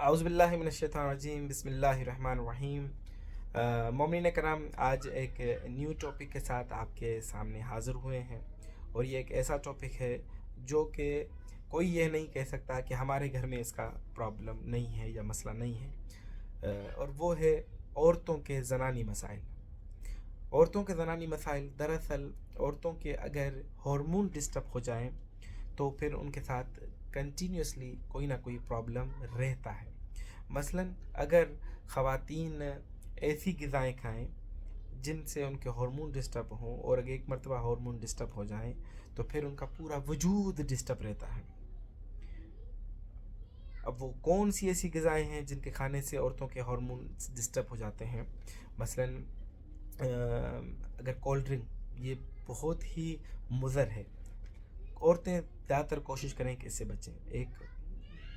आउज़ बिल्लाहि मिनश्शैतानिर्रजीम बिस्मिल्लाहिर्रहमानिर्रहीम। मोमिनीन कराम, आज एक न्यू टॉपिक के साथ आपके सामने हाज़िर हुए हैं। और ये एक ऐसा टॉपिक है जो कि कोई ये नहीं कह सकता कि हमारे घर में इसका प्रॉब्लम नहीं है या मसला नहीं है। और वो है औरतों के ज़नानी मसाइल। औरतों के ज़नानी मसाइल दरअसल औरतों के अगर हार्मोन डिस्टर्ब हो जाएं तो फिर उनके साथ कंटिन्यूसली कोई ना कोई प्रॉब्लम रहता है। मसलन अगर ख़वातीन ऐसी ग़िज़ाएँ खाएं जिनसे उनके हार्मोन डिस्टर्ब हों और अगर एक मरतबा हार्मोन डिस्टर्ब हो जाएं तो फिर उनका पूरा वजूद डिस्टर्ब रहता है। अब वो कौन सी ऐसी ग़िज़ाएँ हैं जिनके खाने से औरतों के हार्मोन डिस्टर्ब हो जाते हैं? मसलन अगर कोल्ड ड्रिंक, ये बहुत ही मुज़र है। औरतें ज़्यादातर कोशिश करें कि इससे बचें। एक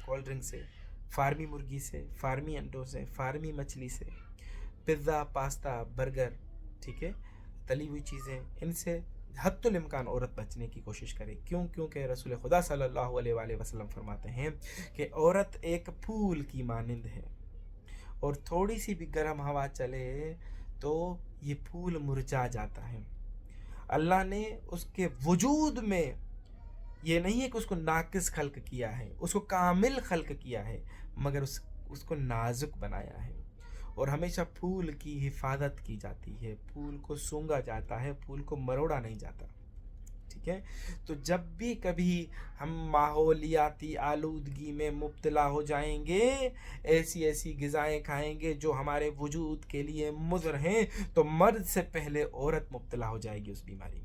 कोल्ड ड्रिंक से, फार्मी मुर्गी से, फार्मी अंडों से, फार्मी मछली से, पिज़्ज़ा, पास्ता, बर्गर, ठीक है, तली हुई चीज़ें, इनसे हद्दुल इम्कान औरत बचने की कोशिश करे। क्योंकि रसूल खुदा सल्लल्लाहु अलैहि वसल्लम फरमाते हैं कि औरत एक फूल की मानिंद है और थोड़ी सी भी गर्म हवा चले तो ये फूल मुरझा जाता है। अल्लाह ने उसके वजूद में ये नहीं है कि उसको नाकिस खल्क किया है, उसको कामिल खल्क किया है, मगर उसको नाजुक बनाया है। और हमेशा फूल की हिफाजत की जाती है, फूल को सूंघा जाता है, फूल को मरोड़ा नहीं जाता, ठीक है। तो जब भी कभी हम माहौलियाती आलूदगी में मुब्तला हो जाएंगे, ऐसी ऐसी ग़िज़ाएँ खाएंगे जो हमारे वजूद के लिए मुज़र हैं, तो मर्द से पहले औरत मुब्तला हो जाएगी उस बीमारी में।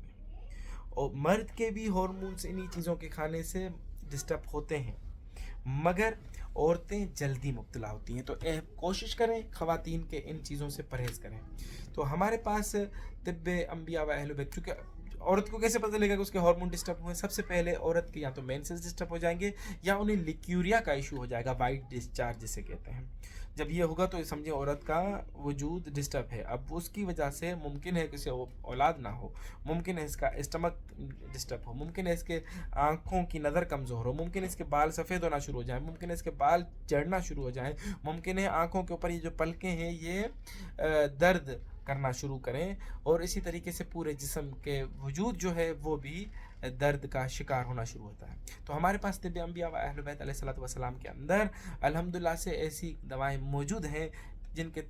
और मर्द के भी हार्मोन्स इन्हीं चीज़ों के खाने से डिस्टर्ब होते हैं, मगर औरतें जल्दी मुब्तला होती हैं। तो कोशिश करें ख़वातीन के इन चीज़ों से परहेज़ करें। तो हमारे पास तिब्बे अंबिया व अहले बैत, चूँकि औरत को कैसे पता चलेगा कि उसके हार्मोन डिस्टर्ब हुए? सबसे पहले औरत के या तो मेंसेस डिस्टर्ब हो जाएंगे या उन्हें लिक्यूरिया का इशू हो जाएगा, वाइट डिस्चार्ज जिसे कहते हैं। जब ये होगा तो समझिए औरत का वजूद डिस्टर्ब है। अब उसकी वजह से मुमकिन है कि उसे औलाद ना हो, मुमकिन है इसका स्टमक डिस्टर्ब हो, मुमकिन है इसके आँखों की नज़र कमज़ोर हो, मुमकिन है इसके बाल सफ़ेद होना शुरू हो जाए, मुमकिन है इसके बाल झड़ना शुरू हो जाएं, मुमकिन है आँखों के ऊपर ये जो पलकें हैं ये दर्द करना शुरू करें, और इसी तरीके से पूरे जिस्म के वजूद जो है वो भी दर्द का शिकार होना शुरू होता है। तो हमारे पास तिब्बे अंबिया व अहले बैत अलैहिस्सलातु वस्सलाम के अंदर अल्हम्दुलिल्लाह से ऐसी दवाएं मौजूद हैं जिनके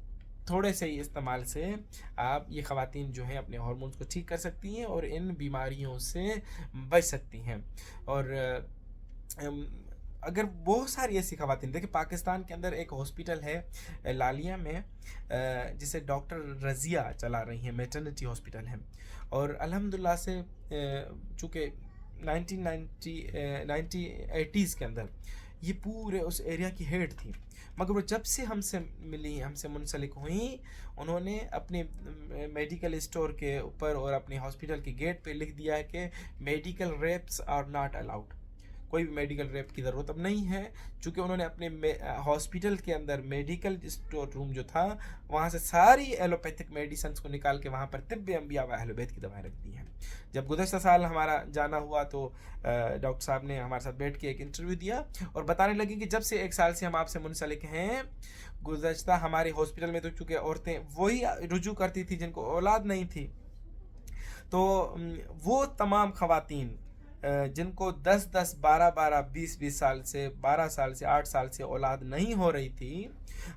थोड़े से ही इस्तेमाल से आप ये ख़वातीन जो हैं अपने हार्मोन्स को ठीक कर सकती हैं और इन बीमारियों से बच सकती हैं। और अगर बहुत सारी ऐसी ख़वातीन, देखिए पाकिस्तान के अंदर एक हॉस्पिटल है लालिया में जिसे डॉक्टर रज़िया चला रही हैं, मैटरनिटी हॉस्पिटल है। और अल्हम्दुलिल्लाह से चूँकि 1980s के अंदर ये पूरे उस एरिया की हेड थी, मगर वो जब से हमसे मिली, हमसे मुंसलिक हुई, उन्होंने अपने मेडिकल स्टोर के ऊपर और अपने हॉस्पिटल के गेट पे लिख दिया है कि medical reps are not allowed. कोई भी मेडिकल रेप की ज़रूरत अब नहीं है, चूँकि उन्होंने अपने हॉस्पिटल के अंदर मेडिकल स्टोर रूम जो था वहाँ से सारी एलोपैथिक मेडिसिन को निकाल के वहाँ पर तिब्बे अंबिया व अहले बैत की दवाएँ रख दी हैं। जब गुज़श्ता साल हमारा जाना हुआ तो डॉक्टर साहब ने हमारे साथ बैठ के एक इंटरव्यू दिया और बताने लगे कि जब से 1 साल से हम आपसे मुंसलिक हैं, गुज़श्ता हमारे हॉस्पिटल में तो चूँकि औरतें वही रुजू करती थी जिनको औलाद नहीं थी, तो वो तमाम ख़वातीन जिनको 10-10, 12-12, 20-20 साल से, 12 साल से, 8 साल से औलाद नहीं हो रही थी,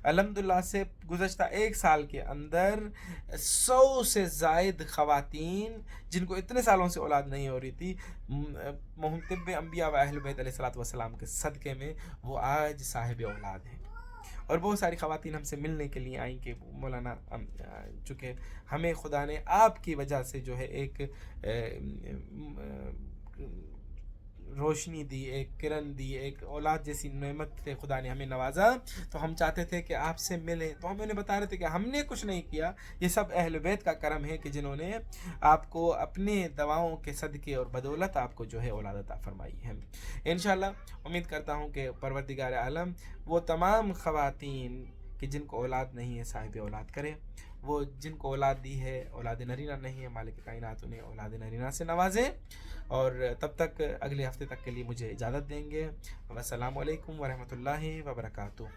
अल्हम्दुलिल्लाह से गुज़श्ता 1 साल के अंदर 100 से ज़ायद ख़वातीन जिनको इतने सालों से औलाद नहीं हो रही थी, तिब्बे अंबिया व अहले बैत अलैहिस्सलातु वस्सलाम के सदक़े में वो आज साहिब औलाद हैं। और बहुत सारी ख़वातीन हमसे मिलने के लिए आई कि मौलाना, चूँकि हमें खुदा ने आपकी वजह से जो है एक रोशनी दी, एक किरण दी, एक औलाद जैसी नेमत से खुदा ने हमें नवाजा, तो हम चाहते थे कि आपसे मिलें। तो हम उन्हें बता रहे थे कि हमने कुछ नहीं किया, ये सब अहले बैत का करम है कि जिन्होंने आपको अपने दवाओं के सदक़े और बदौलत आपको जो है औलाद अता फरमाई है। इंशाअल्लाह उम्मीद करता हूँ कि परवरदिगार आलम वो तमाम ख़वातीन कि जिनको औलाद नहीं है साहिब औलाद करे, वो जिनको औलाद दी है औलाद नरीना नहीं है, मालिक कायनात उन्हें औलाद नरीना से नवाजे। और तब तक अगले हफ्ते तक के लिए मुझे इजाज़त देंगे। वस्सलामु अलैकुम वरहमतुल्लाहि वबरकातुहू।